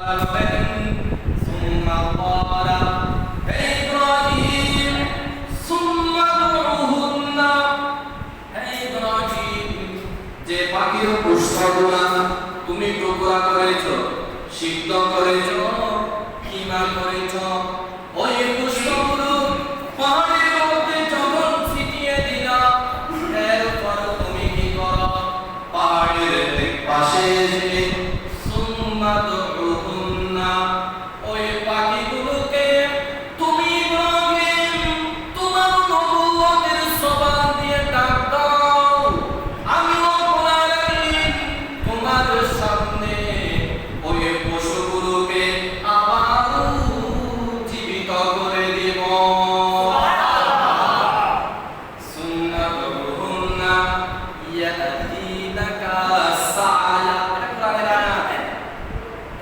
ثم قال হে ইব্রাহিম ثم ادعوهن হে ইব্রাহিম যে পাখির পুষ্পগুলা তুমি টুকরা করেছো সিদ্ধ করেছো কিমা করেছো ওই পুষ্পগুলো পাহাড়ের মধ্যে যখন ছিটিয়ে দিলা এরপর তুমি কি করো পাহাড়ের পাশে এসে সুম্মা দুহুন্না ওই পাখিগুলোকে তুমি ইব্রাহিম তোমার নবুয়তের জবান দিয়ে ডাক দাও আমি রব্বুল আলামিন তোমার সামনে ওই পশুগুলোকে আবার জীবিত করে দেব সুম্মা দুহুন্না ইয়াতিনাকা সাআয়া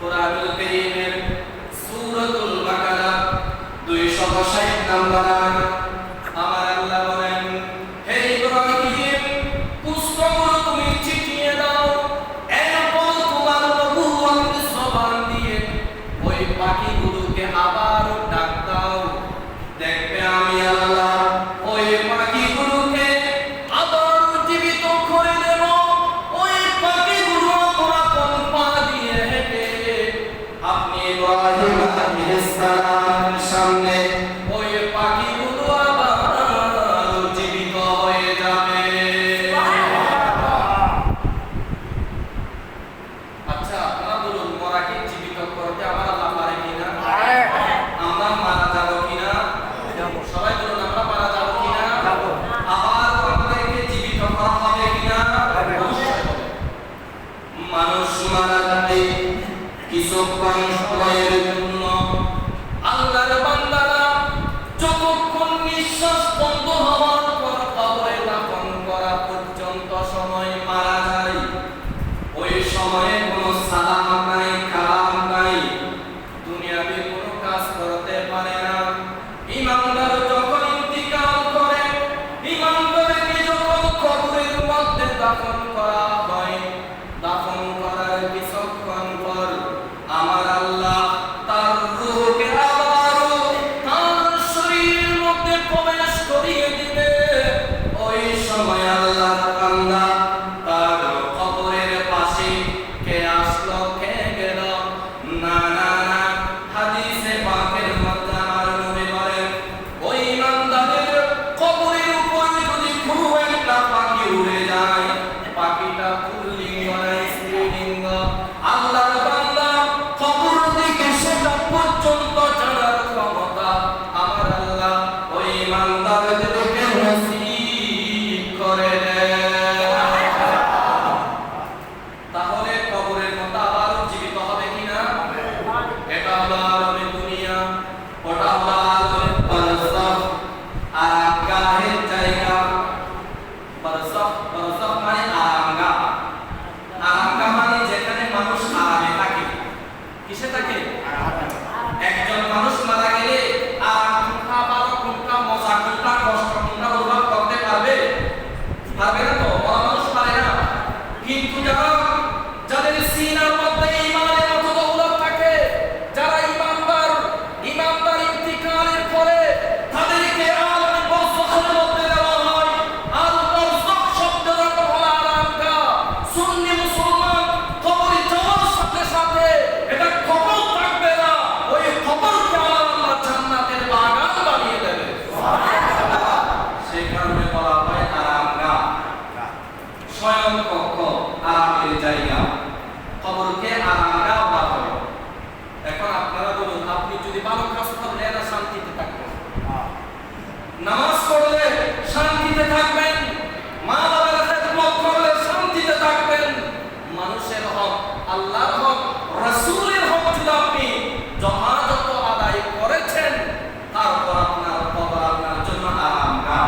কোরআনুল কারীমের সূরাতুল বাকারা 260 নম্বর আয়াত আমার আল্লাহ বলেন হে ইব্রাহিম পুষ্পগুলো তুমি ছিটিয়ে দাও এরপর তোমার নবুয়তের জবান দিয়ে ওই পাখিগুলোকে আবার ডাক দাও দেখবে আমি আল্লাহ ওই পাখিগুলোকে আবার জীবিত করে দেব ওই পাখিগুলো পুরাতন পা দিয়ে হেঁটে আপনি ইব্রাহিম আলাইহিস সালামের সামনে ওই পাখিগুলো আবার জীবিত হয়ে যাবে আচ্ছা আপনারা বলুন মরাকে জীবিত করতে আমার আল্লাহ পারে কিনা আমরা মারা যাব কিনা সবাই বলুন আমরা মারা যাব কিনা আবার আমাদেরকে জীবিত করা হবে কিনা অবশ্যই হবে মানুষ মারা যাবে কিছুক্ষণ সময়ের জন্য আল্লাহর বান্দারা যতক্ষণ নিঃশ্বাস বন্ধ হওয়ার পর কবরে দাফন করা পর্যন্ত সময় মারা যায় ওই সময়ে কোনো সালাম নাই কালাম নাই দুনিয়াবি কোনো কাজ করতে পারে না ইমানদার যখন ইন্তিকাল করে ইমানদারকে যখন কবরের মধ্যে দাফন করা হয় দাফন করার কিছুক্ষণ পর আমার আল্লাহ তার রূহকে আবারও তার শরীরের মধ্যে প্রবেশ করিয়ে দিবে ওই সময় আল্লাহর বান্দা তার কবরের পাশে কে আসলো কে গেল না না না হাদিসে পাকের মধ্যে আমার নবী বলেন ওই ইমানদারের কবরের উপরে যদি কোনো একটা পাখি উড়ে যায় পাখিটা পুল্লিঙ্গ না স্ত্রীলিঙ্গ আল্লাহর বান্দা কবর থেকে সেটা পর্যন্ত জানার ক্ষমতা আমার আল্লাহ ওই ইমানদারদেরকে নসিব করে দেয় তাহলে কবরের মধ্যে আবার জীবিত হবে কিনা এটা হলো আলমে দুনিয়া ওটা হলো আলমে বারজাখ আর আগাহের জায়গা বারজাখ মানে আরামগাহ আরামগাহ মানে যেখানে মানুষ আরামে থাকে কিসে থাকে একজন মানুষ মারা গেলে আরাম কোনটা ভালো কোনটা মজা কোনটা কষ্ট কোনটা অনুভব করতে পারবে পারবে না তো মরা মানুষ পারে না কিন্তু যাদের সিনার মধ্যে ঈমানের মতো দৌলত থাকে যারা ইমানদার ইন্তিকালের পরে তাদেরকে আলামে বারজাখের মধ্যে দেওয়া হয় আর বারজাখ শব্দের অর্থ হলো আরামগাহ সুন্নি মুসলমান কবরে যাওয়ার সাথে সাথে এটা কবর থাকবে না ওই কবরকে আল্লাহ জান্নাতের বাগান বানিয়ে দেবে সুবহানাল্লাহ সেই কারণে বলা হয় আরামগাহ স্বয়ং কক্ষ আরামের জায়গা কবরকে আরামগাহ বলা হয় এখন আপনারা বলুন আপনি যদি ভালো কাজ করলে না শান্তিতে থাকবেন নামাজ পড়লে শান্তিতে থাকবেন মা বাবার খেদমত করলে শান্তিতে থাকবেন মানুষের হক আল্লাহর হক রাসূলের হক যদি আপনি যথাযথ আদায় করেছেন তারপর আপনার কবর আপনার জন্য আরামগাহ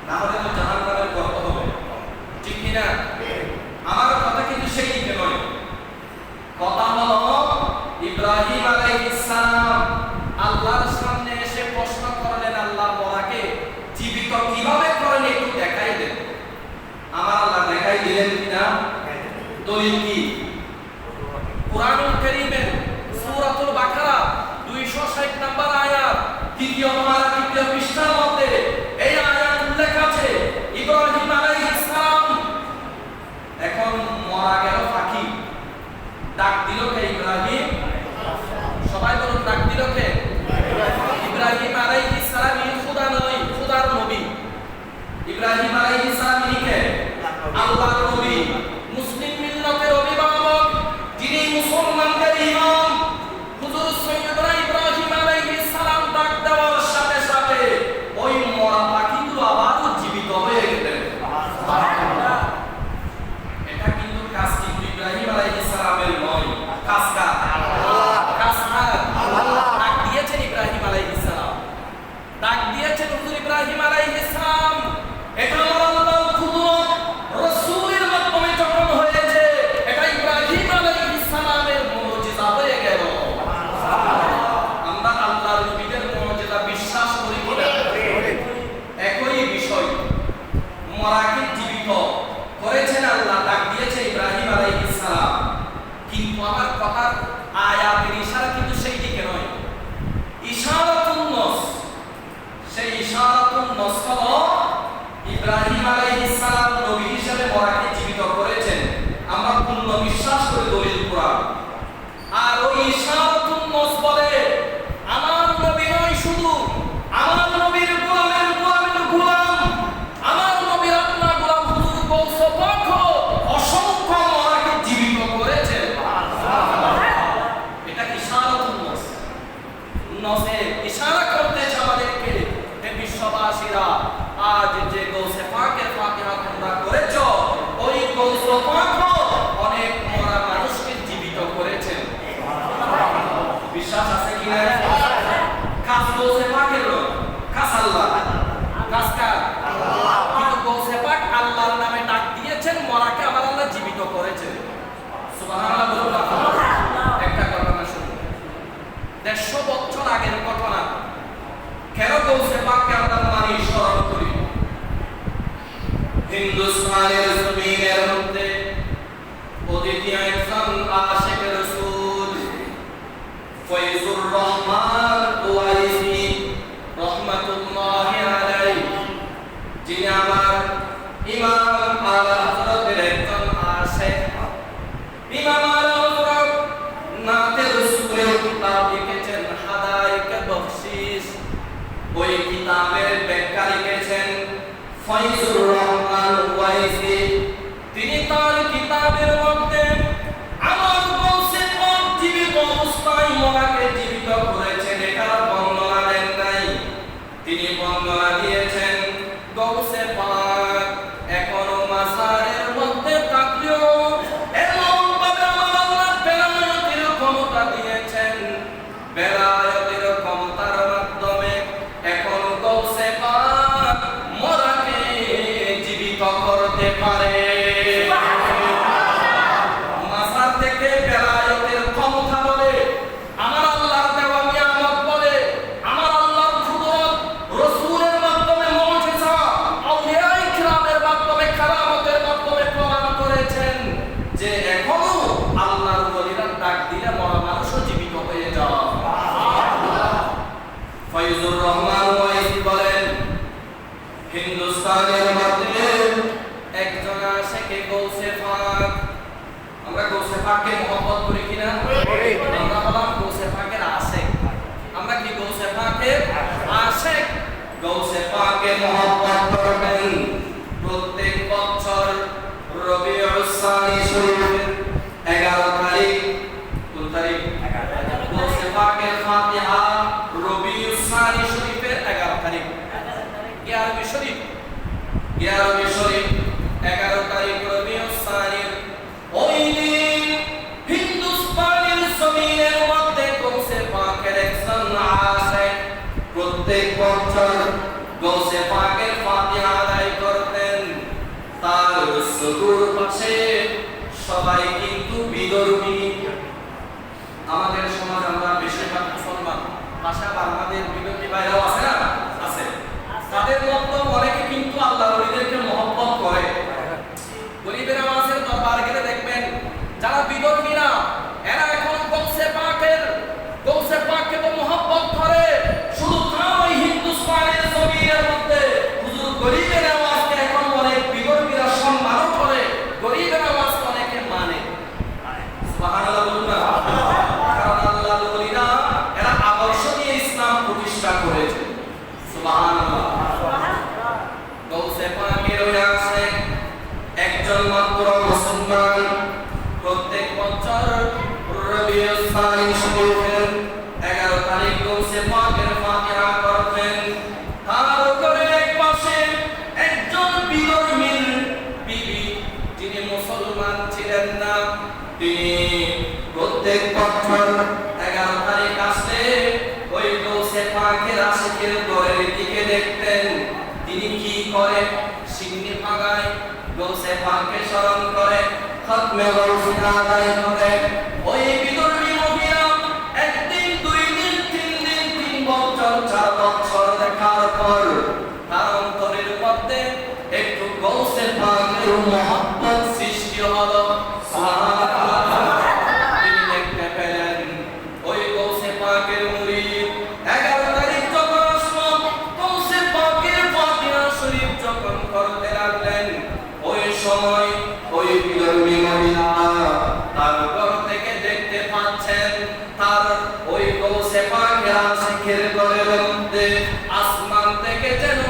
না হলে তো জাহান্নামের গর্ত হবে ঠিক কি না আমার কথা কিন্তু সেই দিকে নয় কথা হলো ইব্রাহিম আলাইহিস সালাম আল্লাহর সামনে এসে প্রশ্ন করলেন আল্লাহ মরাকে জীবিত কিভাবে করেন একটু দেখাই দেন আমার আল্লাহ দেখাই দিলেন কিনা দলিল কি কোরআনুল কারীমের সবাই বলুন ডাক দিল কে? ইব্রাহিম আলাইহিস সালাম ইনি খোদা নয়, খোদার নবী। ইব্রাহিম আলাইহিস সালাম ইনি কে? আল্লাহর নবী, মুসলিম মিল্লাতের অভিভাবক, যিনি মুসলমানদের ইমাম। হুজুর সাইয়্যিদনা ইব্রাহিম আলাইহিস সালাম ডাক দেওয়ার সাথে সাথে ওই মরা পাখিগুলো আবারও জীবিত হয়ে গেলেন। সুবহানাল্লাহ। এটা কিন্তু কাজ কিন্তু ইব্রাহিম আলাইহিস সালামের নয়, কাজ কার? আল্লাহ। কাজ কার? আল্লাহ। ডাক দিয়েছেন ইব্রাহিম আলাইহিস সালাম, ডাক দিয়েছেন হুজুর ইব্রাহিম আলাইহিস সালাম। এটা আল্লাহর কুদরত রাসূলের মাধ্যমে যখন হয়েছে, এটা ইব্রাহিম আলাইহিস সালামের মুজিজা হয়ে গেল। আমরা আল্লাহর নবীদের মুজিজা বিশ্বাস করি কিনা? একই বিষয়, মরাকে জীবিত করেছেন আল্লাহ, ডাক দিয়েছেন ইব্রাহিম আলাইহিস সালাম। কিন্তু আমার কথার আয়াতের ইশারা কিন্তু সেই দিকে নয়। ইশারাতুন নস, সেই ইশারাতুন নস হলো ইব্রাহিম আলাইহিস সালাম নবী হিসেবে মরাকে জীবিত করেছেন, আমরা পূর্ণ বিশ্বাস করে দলিল কোরআন। আর ওই ইশারাতুন নস বলে আমার নবী নয় শুধু, আমার নবীর গোলামের গোলামের গোলাম, আমার নবীর আপনার গোলাম হুজুর গৌস পাক অসংখ্য মরাকে জীবিত করেছেন। এটা ইশারাতুন নস, নসে ইশারা করতেছে আমাদেরকে, হে বিশ্ববাসীরা, আজ যে গৌসে পাকের ফাতিহা তোমরা করেছো, ওই গৌস পাক অনেক মরা মানুষকে জীবিত করেছেন। বিশ্বাস আছে কি না? কাজ গৌসে পাকের নয়, কাজ আল্লাহ, কাজ কার? আল্লাহ। কিন্তু গৌসে পাক আল্লাহর নামে ডাক দিয়েছেন, মরাকে আমার আল্লাহ জীবিত করেছেন। সুবহানাল্লাহ বলুন। একটা ঘটনা শুনুন, 150 বছর আগের ঘটনা। কেন গৌসে পাককে আমরা মানি, স্মরণ করি? হিন্দুস্তানের জমিনের মধ্যে অদ্বিতীয় একজন আশিক রাসূল ফয়জুর রহমান ওয়াইসি রাহমাতুল্লাহি আলাইহি, যিনি আমার ইমাম আলা হযরতের একজন আশিক। ইমাম আলা হযরত নাতে রাসূলের কিতাব লিখেছেন হাদায়েকে বখশিশ, ওই কিতাবের ব্যাখ্যা লিখেছেন ফয়জুর রহমান ওয়াইসি। তিনি তার কিতাবের মধ্যে আমার গৌসে পাক জীবিত অবস্থায় মরাকে জীবিত করেছেন এটার বর্ণনা দেন নাই। তিনি বর্ণনা দিয়েছেন গৌসে পাক এখনো মাজারের মধ্যে থাকলেও এমন ভাবে আমার আল্লাহ বেলায়েতের ক্ষমতা দিয়েছেন, বেলায়েতের ক্ষমতার মাধ্যমে এখন গৌসে পাক মরাকে জীবিত করতে পারে। মাজার থেকে বেলায়েতের ক্ষমতা বলে, আমার আল্লাহর দেওয়া নিয়ামত বলে, আমার আল্লাহর কুদরত রাসূলের মাধ্যমে মুজিজা, আউলিয়ায়ে কিরামের মাধ্যমে, কারামতের মাধ্যমে প্রমাণ করেছেন যে এখনো আল্লাহর ওলিরা ডাক দিলে মরা মানুষও জীবিত হয়ে যায়। ফয়জুর রহমান ওয়াইসি বলেন হিন্দুস্তানের মধ্যে একজন আশিকে গৌসে পাক, আমরা গৌসে পাককে মহব্বত করি কিনা? আমরা বললাম গৌসে পাকের আশিক, আমরা কি গৌসে পাকের আশিক? গৌসে পাককে মহব্বত করবেন। প্রত্যেক বছর রবিউল সানি শরীফের 11 তারিখ, কোন তারিখ? গৌসে পাকের ফাতিহা রবিউল সানি শরীফের 11 তারিখ, 11 শরীফ, 11 শরীফ 11 তারিখ রবিউল সানির ওই দিন হিন্দুস্তানের জমিনের মধ্যে গৌসে পাকের একজন আশিক প্রত্যেক বছর গৌসে পাকের ফাতিহা আদায় করতেন। তার চতুর্পাশে সবাই কিন্তু বিধর্মী। আমাদের সমাজ আমরা বেশিরভাগ মুসলমান, পাশাপাশি আমাদের বিধর্মী ভাইরাও আছে না? আছে। তাদের মধ্যে অনেকে কিন্তু আল্লাহর ওলিদেরকে মহব্বত করে। গরিবের আওয়াজের দরবার গেলে দেখবেন যারা বিধর্মীরা এরা এখন গৌসে পাককে তো মহব্বত করে। শুধু তাই হিন্দুস্তানের জমিনের মধ্যে হুজুর গরিবের আওয়াজকে এখন অনেক বিধর্মীরা সম্মান করে, গরিবের আওয়াজকে অনেকে মানে। সুবহানাল্লাহ বলুন না। কারণ আল্লাহর ওলিরা ইসমাইল শরীফের 11 তারিখ গৌসে পাকের ফাতিহা করতেন। তার উপরে এক পাশে একজন বিধর্মীর বিবি, যিনি মুসলমান ছিলেন না, তিনি প্রত্যেক বছর 11 তারিখ আসলে ওই গৌসে পাকের আশিকের ঘরের দিকে দেখতেন। তিনি কি করে? সিন্নি ভাগায়, গৌসে পাককে স্মরণ করে, খতমে গৌসে আদায় করে। ওই বিধর্মী মহিলা একদিন, 2 দিন, 3 দিন, 3 বছর, 4 বছর দেখার পর তার অন্তরের মধ্যে একটু গৌসে পাকের মহব্বত সৃষ্টি হলো। সুবহানাল্লাহ। তিনি দেখতে পেলেন ওই গৌসে পাকের মুরিদ 11 তারিখ যখন আসলো, গৌসে পাকের ফাতিহা শরীফ যখন করতে লাগলেন, ওই সময় ওই বিধর্মী মহিলা তার ঘর থেকে দেখতে পাচ্ছেন তার ওই গৌসে পাকের আশিকের ঘরের মধ্যে আসমান থেকে যেন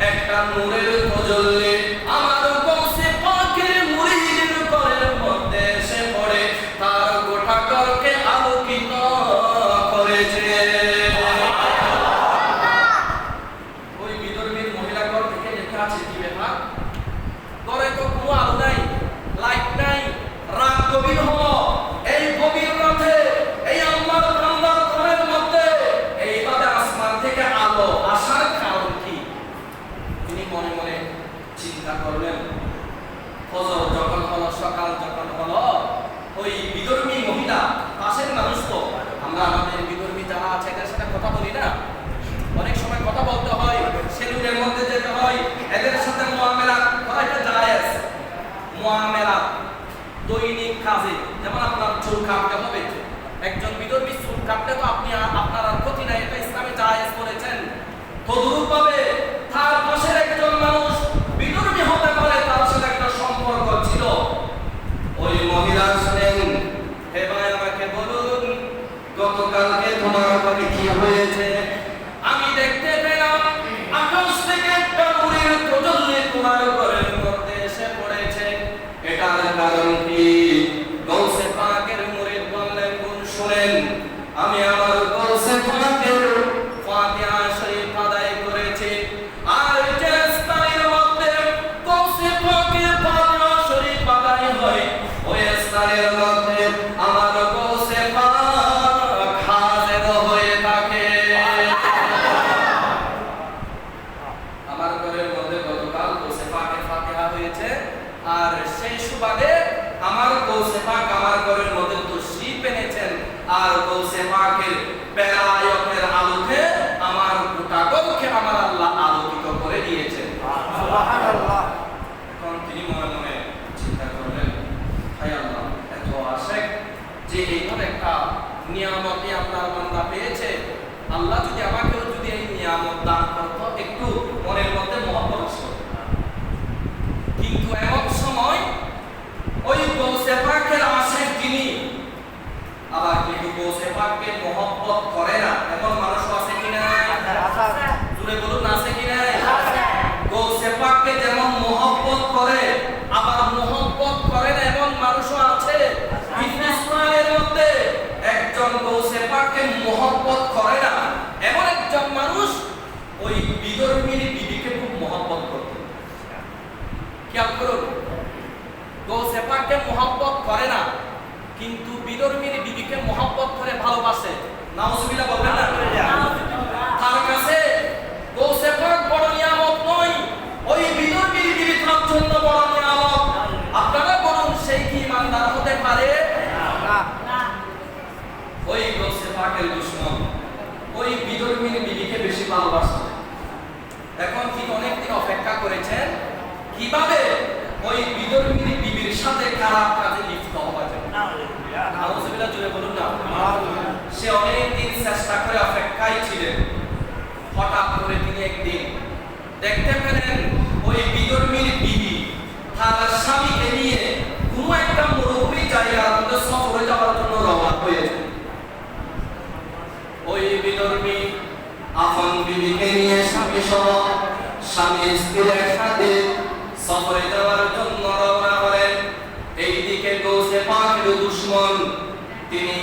একটা নূরের তাজাল্লি আমার গৌসে পাকের মুরিদের ঘরের মধ্যে এসে পড়ে, তার গোটা ঘরকে আলোকিত করেছে। ওই বিধর্মীর মহিলা ঘর থেকে দেখে আছে কি ব্যাপার? ঘরে তো কোনো আলো নাই, লাইট নাই, রাত গভীর হলো। এই গভীর রাতে এই আল্লাহর বান্দার ঘরের মধ্যে এইভাবে আসমান থেকে আলো আসার কারণ কি? তিনি মনে মনে চিন্তা করলেন। ফজর যখন হলো, সকাল যখন হলো, ওই বিধর্মী মহিলা, পাশের মানুষ তো, আমরা আমাদের বিধর্মী যারা আছে এদের সাথে কথা বলি না, অনেক সময় কথা বলতে হয়, সেলুনের মধ্যে যেতে হয়, এদের সাথে মুআমেলা করাটা জায়েজ। মুআমেলা দৈনিক কাজে, যেমন আপনার চুল কাটতে হবে, একজন বিধর্মী চুল কাটলে তো আপনি আপনার আর ক্ষতি নাই, এটা ইসলামে জায়েজ করেছেন। তদুরূপভাবে তার পাশের একজন মানুষ বিধর্মী হতে পারে, তার সাথে একটা সম্পর্ক ছিল। ওই মহিলা শুনেন, হে ভাই আমাকে বলুন গতকালকে তোমার বাড়ি কি হয়েছে? আমি দেখতে পেলাম আকাশ থেকে একটা নূরের তাজাল্লি তোমার ঘরের মধ্যে এসে পড়েছে, এটার কারণ কি? গৌসে পাকের মুরিদ বললেন, গুণ শুনেন, আমি আমার গৌসে পাকের ফাতিহা শরীফ আদায় করেছি, আর যে স্থানের মধ্যে গৌসে পাকের ফাতিহা শরীফ আদায় হয়, ওই স্থানের মধ্যে আমার গৌসে পাক হাজির হয়ে থাকে। আমার ঘরের মধ্যে গতকাল গৌসে পাকের ফাতিহা হয়েছে, আর সেই সুবাদে আমার গৌসে পাক আমার ঘরের মধ্যে তশরিফ এনেছেন, আর গৌসে পাকের বেলায়েতের আলোতে আমার গোটা ঘরকে আমার আল্লাহ আলোকিত করে দিয়েছেন। সুবহানাল্লাহ। এখন তিনি মনে মনে চিন্তা করলেন, হায় আল্লাহ, এত আশিক যে এইভাবে একটা নিয়ামতই আপনার বান্দা পেয়েছে, আল্লাহ যদি আমাকেও যদি এই নিয়ামত দান করতো, একটু মনের মধ্যে মহব্বত আসতো। কিন্তু এমন সময় ওই গৌসে পাকের আশিক যিনি, আবার কিন্তু গৌসে পাককে মহব্বত করে না, এমন মানুষ আছে কি না? জুড়ে বলুন, আছে কি না? গৌসে পাককে যেমন মহব্বত করে, আবার মহব্বত করে না এমন মানুষও আছে। ইসলামের মধ্যে একজন গৌসে পাককে মহব্বত করে না এমন একজন মানুষ ওই বিধর্মীর বিবিকে খুব মহব্বত করত। খেয়াল করুন, গৌসে পাককে মহব্বত করে না, কিন্তু বিধর্মীর বিবিকে মহব্বত করে ভালোবাসে। নাউজুবিল্লাহ বলবেন না? তার কাছে গৌসে পাক বড় নিয়ামত নয়, ওই বিধর্মীর বিবি তার জন্য বড় নিয়ামত। আপনারা বলুন, সেই কি ইমানদার হতে পারে? না। ওই গৌসে পাকের দুশমন ওই বিধর্মীর বিবিকে বেশি ভালোবাসে। এখন ঠিক অনেকদিন অপেক্ষা করেছেন কিভাবে ওই বিধর্মীর বিবির সাথে খারাপ কাজে লিপ্ত হওয়া যায়। নাউজুবিল্লাহ জুড়ে বলুন না। সে অনেকদিন চেষ্টা করে অপেক্ষায় ছিলেন। হঠাৎ করে তিনি একদিন দেখতে পেলেন ওই বিধর্মীর বিবি তার স্বামীকে নিয়ে কোনো একটা মরুভূমি জায়গার মধ্যে সফরে যাওয়ার জন্য রওনা হয়েছে। ওই বিধর্মী আপন বিবিকে নিয়ে স্বামী সহ স্বামী স্ত্রী একসাথে সফরে যাওয়ার জন্য রওনা হলেন। এইদিকে গৌসে পাকের দুশমন তিনি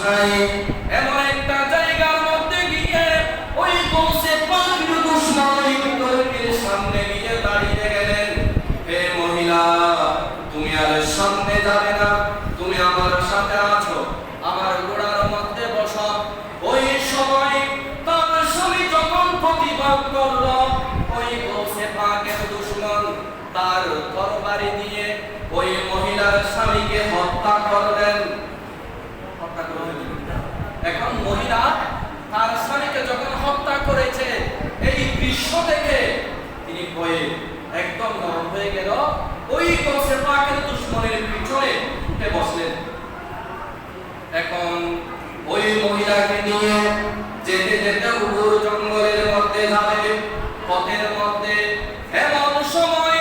নাই এমন একটা জায়গার মধ্যে গিয়ে ওই গোসে পাকের দুশমন ভিতরের সামনে গিয়ে দাঁড়িয়ে গেলেন। হে মহিলা, তুমি আর সামনে যাবে না, তুমি আমার সাথে আছো, আমার ঘোড়ার মধ্যে বসো। ওই সময় তার স্বামী যখন প্রতিবাদ করল, ওই গোসে পাকের দুশমন তার তরবারি দিয়ে ওই মহিলার স্বামীকে হত্যা করলেন। এখন মহিলা তার স্বামীকে যখন হত্যা করেছে, এই দৃশ্য দেখে তিনি ভয়ে একদম নরম হয়ে গেল। ওই গোসে পাকের দুশমনের পিছনে উঠে বসলেন। এখন ওই মহিলাকে নিয়ে যেতে যেতে উড়ুর জঙ্গলের মধ্যে যাবে। পথের মধ্যে এমন সময়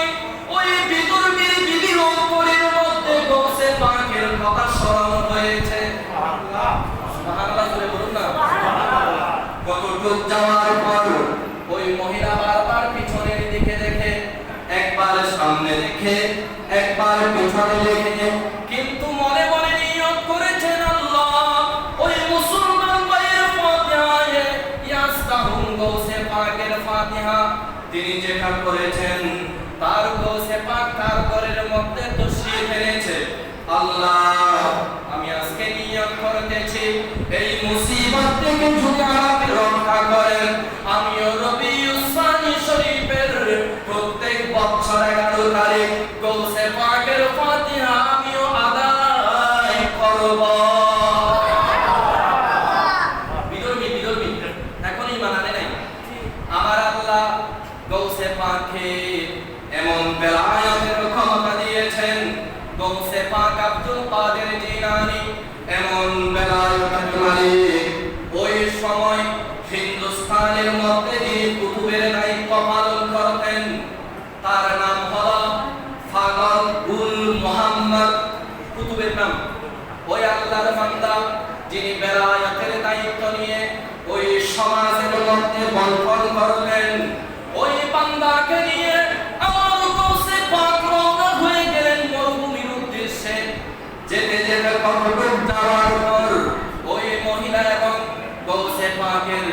ওই বিদুর্বীর বিবির অন্তরের মধ্যে গোসে পাকের কথা স্মরণ হয়েছে। সুবহানাল্লাহ বলে বলুন না। কতটুক যাওয়ার পর ওই মহিলা বারবার পিছনের দিকে দেখে, একবার সামনে দেখে, একবার পিছনে দেখে, কিন্তু মনে মনে নিয়ত করেছেন আল্লাহ ওই মুসলমান ভাইয়ের ফাতিহায় ইয়াস্তাহুম গোসে পাকের ফাতিহা তিনি যেটা করেছেন তার গোসে পাক তার ঘরের মধ্যে দোষী ফেলেছে। আল্লাহ, আমি আজকে নিয়ত করতেছি এই মুসিবত থেকে যদি আমাকে রক্ষা করেন, আমিও রবিউস সানি শরীফের প্রত্যেক বছর 11 তারিখ গোসে পাকের ফাতিহা আমিও আদায় করব। বিদর্মী এখনই মানানে নাই। আমার আল্লাহ গোসে পাকে এমন বেলায়েতের ক্ষমতা দিয়েছেন, গোসে পাক আব্দুল কাদের জিলানী এমন বেলায়েতের মালিক। ওই সময় হিন্দুস্তানের মধ্যে যিনি কুতুবের দায়িত্ব পালন করতেন তার নাম হলো ফাগল উল মুহাম্মদ। কুতুবের নাম। ওই আল্লাহর বান্দা যিনি বেলায়েতের দায়িত্ব নিয়ে ওই সমাজের মধ্যে বন্টন করতেন, ওই বান্দাকে নিয়ে আমার গোসে পাক রওনা হয়ে গেলেন মরুভূমির উদ্দেশ্যে। যেতে যেতে কতটুক যাওয়ার পর ওই মহিলা এবং গোসে পাকের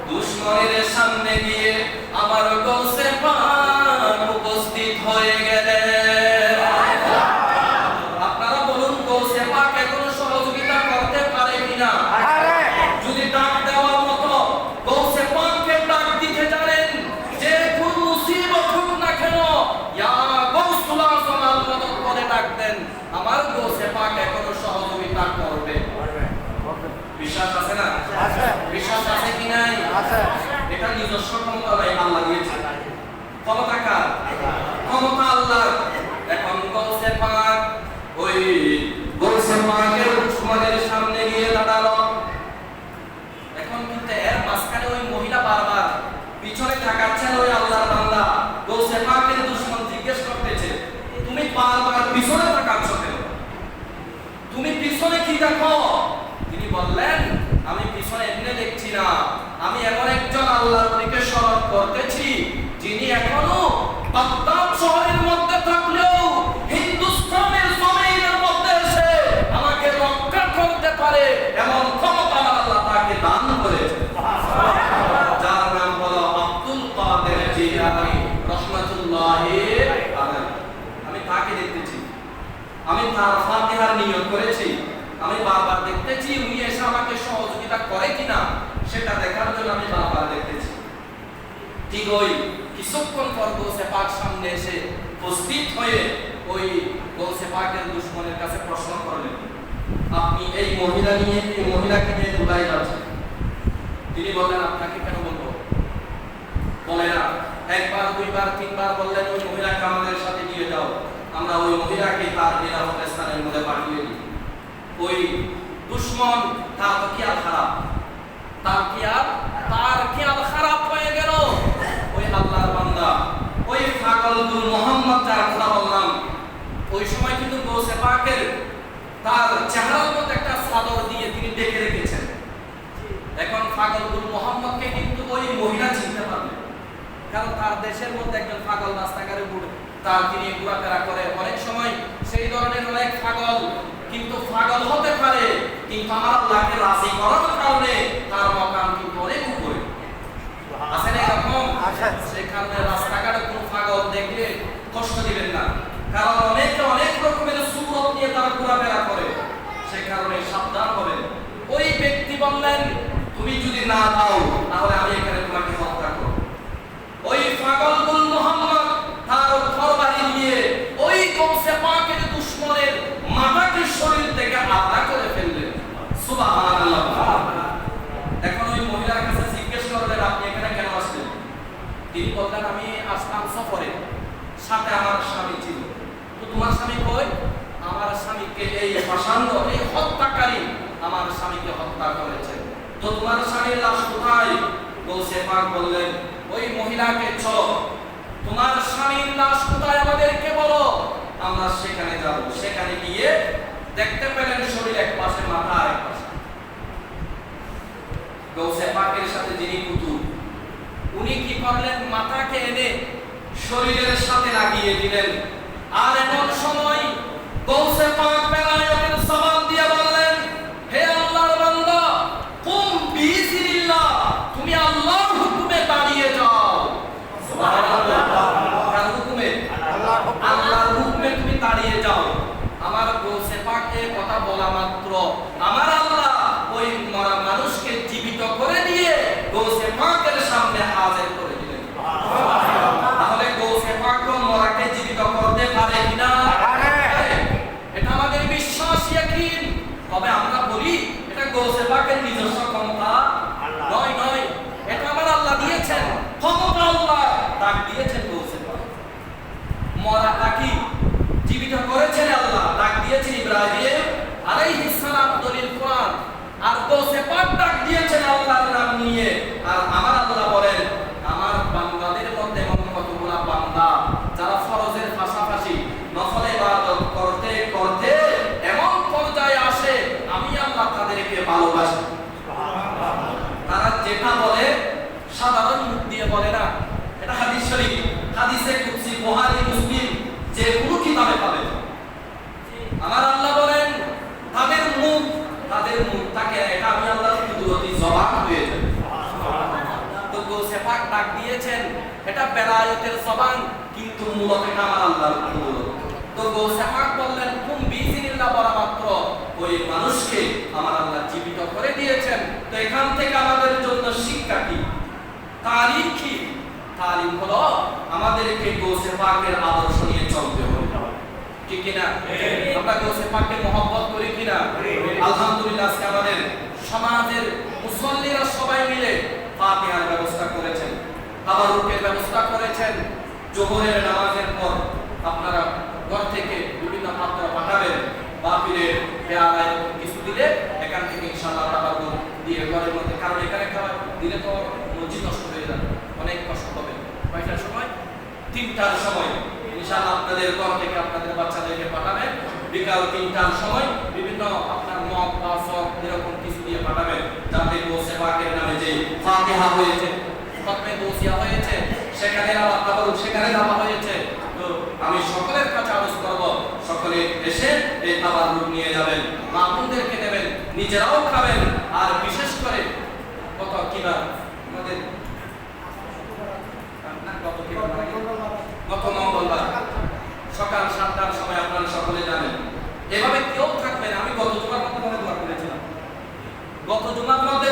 দুশমনের সামনে গিয়ে আমার গোসে পাক উপস্থিত হয়ে গেলেন। আপনারা বলুন, গোসে পাক এখন সহযোগিতা করতে পারে কিনা? যদি ডাক দেওয়ার মতো গোসে পাককে ডাক দিতে জানেন, যে কোন মুসিবত হোক না কেন, ইয়া গৌসুল আযম আল্লাহ করে ডাকতেন, আমার গোসে পাক এখন সহযোগিতা করবে। বিশ্বাস আছে না? আছে। বিশ্বাস আছে কি নাই? আছে। এটা নিজস্ব ক্ষমতা নয়, আল্লাহ দিয়েছে। ক্ষমতা কার? ক্ষমতা আল্লাহ। এখন গোসে পাক ওই গোসে পাকের দুশমনের সামনে গিয়ে দাঁড়ালো। এখন কিন্তু এর মাঝখানে ওই মহিলা বারবার পিছনে তাকাচ্ছেন। ওই আল্লাহর বান্দা গোসে পাকের দুশমন জিজ্ঞেস করতেছে, তুমি বারবার পিছনে তাকাচ্ছ কেন? তুমি পিছনে কি দেখো? তিনি বললেন, আমি পিছনে এমনি দেখছি না, আমি এমন একজন আল্লাহর ওলিকে স্মরণ করতেছি যিনি এখনো বাগদাদ শহরের মধ্যে থাকলেও হিন্দুস্তানের জমিনের মধ্যে এসে আমাকে রক্ষা করতে পারে এমন ক্ষমতা আল্লাহ তাকে দান করেছে। যার নাম হলো আব্দুল কাদের জিলানী রাহমাতুল্লাহি আলাইহি। আমি তাকে দেখতেছি, আমি তার ফাতিহার নিয়ত করেছি, আমি বারবার দেখতেছি উনি এসে আমাকে সহযোগিতা করে কিনা সেটা দেখার জন্য আমি বারবার দেখতেছি। ঠিক ওই কিছুক্ষণ পর গোসে পাক সামনে এসে উপস্থিত হয়ে ওই গোসে পাকের দুশমনের কাছে প্রশ্ন করলেন, আপনি এই মহিলাকে নিয়ে দুবাই যাচ্ছেন? তিনি বললেন, আপনাকে কেন বলবো? বলে না, একবার দুইবার তিনবার বললেন ওই মহিলাকে আমাদের সাথে নিয়ে যাও, আমরা ওই মহিলাকে তার নিরাপদ স্থানের মধ্যে পাঠিয়ে দিই। ওই দুশমন তার খেয়াল খারাপ, তার খেয়াল খারাপ হয়ে গেল। ওই আল্লাহর বান্দা ওই ফাগল উল মুহাম্মদ যার কথা বললাম, ওই সময় কিন্তু গোসে পাকের তার চেহারার মধ্যে একটা চাদর দিয়ে তিনি ডেকে রেখেছেন। এখন ফাগল উল মুহাম্মদকে কিন্তু ওই মহিলা চিনতে পারলেন, কারণ তার দেশের মধ্যে একজন পাগল রাস্তাঘাটে ঘুরে, তার তিনি ঘোরাফেরা করে। অনেক সময় সেই ধরনের অনেক পাগল কিন্তু পাগল হতে পারে, কিন্তু আমার আল্লাহকে রাজি করার কারণে তার মকাম কিন্তু অনেক উপরে আছে না এরকম। সেখানে রাস্তাঘাটে কোনো পাগল দেখলে কষ্ট দিবেন না, কারণ অনেকে অনেক রকমের সুরত নিয়ে তারা ঘোরাফেরা করে, সে কারণে সাবধান হবেন। ওই ব্যক্তি বললেন তুমি যদি না দাও তাহলে আমি এখানে তোমাকে হত্যা করব। ওই পাগল গুল মুহাম্মদ তার তরবারি নিয়ে ওই কৌসে পাকের দুশমনের মাথাকে শরীর থেকে আলাদা করে ফেললেন। সুবহানাল্লাহ। এখন ওই মহিলার কাছে জিজ্ঞেস করলেন আপনি এখানে কেন আসলেন? তিনি বললেন আমি আসলাম সফরে, সাথে আমার স্বামী ছিল। তো তোমার স্বামী কই? আমার স্বামীকে এই পাষাণ্ড এই হত্যাকারী আমার স্বামীকে হত্যা করেছে। তো তোমার স্বামীর লাশ কোথায়? গৌসে পাক বললেন ওই মহিলাকে চলো, তোমার স্বামীর লাশ কোথায় আমাদেরকে বলো, আমরা সেখানে যাব। সেখানে গিয়ে দেখতে পেলেন শরীর এক পাশে, মাথা আরেক পাশে। গৌসে পাকের সাথে যিনি কুতুব, উনি কি করলেন? মাথাকে এনে শরীরের সাথে লাগিয়ে দিলেন। আর এমন সময় গৌসে পাক বেলায়েতের জবান দিয়ে বললেন হে আল্লাহর বান্দা, কুম বিইজনিল্লাহ, তুমি আল্লাহর হুকুমে দাঁড়িয়ে যাও। সুবহানাল্লাহ। কার হুকুমে? আল্লাহর হুকুমে তুমি দাঁড়িয়ে যাও। আমার গৌসে পাকে কথা বলা মাত্র আমার আল্লাহ ওই মরা মানুষকে জীবিত করে দিয়ে গৌসে পাকের সামনে হাজির করে দিলেন। তাহলে গৌসে পাক মরাকে জীবিত করতে পারে কিনা? এটা আমাদের বিশ্বাস, ইয়াকিন। তবে আমরা বলি এটা গৌসে পাকের নিজস্ব ক্ষমতা নয়, নয়, এটা আমার আল্লাহ দিয়েছেন ক্ষমতা। আল্লাহ ডাক দিয়েছেন গৌসে পাক, মরাটা কি জীবিত করেছেন আল্লাহ, ডাক দিয়েছেন ইব্রাহিম আলাইহিস সালাম, দলিল কোরআন। আর গৌসে পাক ডাক দিয়েছেন আল্লাহর নাম নিয়ে। আর আমার আল্লাহ বলেন আমার বান্দাদের মধ্যে এমন কতগুলা বান্দা যারা ফরজের পাশাপাশি নফল ইবাদত করতে করতে এমন পর্যায়ে আসে আমি আল্লাহ তাদেরকে ভালোবাসি। তারা যেটা বলে সাধারণ মুখ দিয়ে বলে না, এটা হাদিস শরীফ, হাদিসে কুদসি, বুখারী, মুসলিম, যে কোনো কিতাবে পাবেন। আমার আল্লাহ বলেন তাদের মুখ থাকে, এটা আমি আল্লাহর কুদরতি জবান হয়ে যাবে। তো গৌসে পাক ডাক দিয়েছেন এটা বেলায়েতের জবান, কিন্তু মূলত এটা আমার আল্লাহর কুদরত। তো গৌসে পাক বললেন কুম বিইজনিল্লাহ বলা মাত্র ওই মানুষকে আমার আল্লাহ জীবিত করে দিয়েছেন। তো এখান থেকে আমাদের জন্য শিক্ষা কি, তালিম কি? তালিম হলো আমাদেরকে গৌসে পাকের আদর্শ নিয়ে চলতে হবে, ঠিক কিনা? আমরা গৌসে পাককে মহব্বত করি কিনা? আলহামদুলিল্লাহ আজকে আমাদের সমাজের মুসল্লিরা সবাই মিলে ফাতিহার ব্যবস্থা করেছেন, তাবারুকের ব্যবস্থা করেছেন। জোহরের নামাজের পর আপনারা ঘর থেকে বিভিন্ন পাত্র পাঠাবেন, বাপিরের পেয়ারায় কিছু দিলে এখান থেকে ইনশাআল্লাহ তাবারুক দিয়ে ঘরের মধ্যে, কারণ এখানে খাবার দিলে তো মসজিদ নষ্ট হয়ে যাবে, অনেক কষ্ট হবে। কয়টার সময়? 3টার সময় ইনশাআল্লাহ আপনাদের ঘর থেকে আপনাদের বাচ্চাদেরকে পাঠাবেন। বিকাল 3টার সময় বিভিন্ন আপনার মগ বা সব এরকম কিছু দিয়ে পাঠাবেন, যাতে গৌসে পাকের নামে যে ফাতিহা হয়েছে, খতমে গৌসিয়া হয়েছে, সেখানে আল্লাহ তাবারুক সেখানে দেওয়া হয়েছে। তো আমি সকলের কাছে আরজ করব সকলে এসে এই তাবারুক নিয়ে যাবেন, মামুনদেরকে দেবেন, নিজেরাও খাবেন। আর বিশেষ করে কত কিবার আমাদের গত মঙ্গলবার সকাল 7টার সময় আপনারা সকলে জানেন। এভাবে কেউ থাকবেন, আমি গত জুমার মধ্যে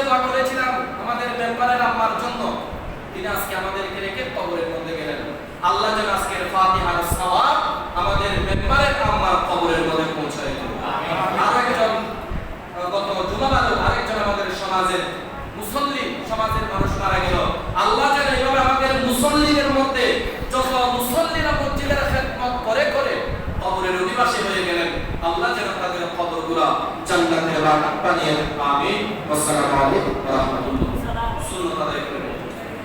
দোয়া করেছিলাম, আমাদের মেম্বারের আম্মার জন্য। তিনি আজকে আমাদেরকে রেখে কবরের মধ্যে গেলেন। আল্লাহ যেন আজকের ফাতিহার সওয়াব আমাদের মেম্বারের আম্মার কবরের মধ্যে পৌঁছায় দেন। আরেকজন গত জুমাবারে আরেকজন আমাদের সমাজের মুসল্লি, সমাজের মানুষ মারা গেল। আল্লাহ যেন এইভাবে আমাদের মুসল্লিদের মধ্যে যত মুসল্লিরা মসজিদের খেদমত করে করে কবরের অধিবাসী হয়ে গেলেন, আল্লাহ যেন তাদের কবরগুলো জান্নাতের বাগান বানিয়ে দেন। আমিন। আসসালামু আলাইকুম ওয়া রাহমাতুল্লাহ।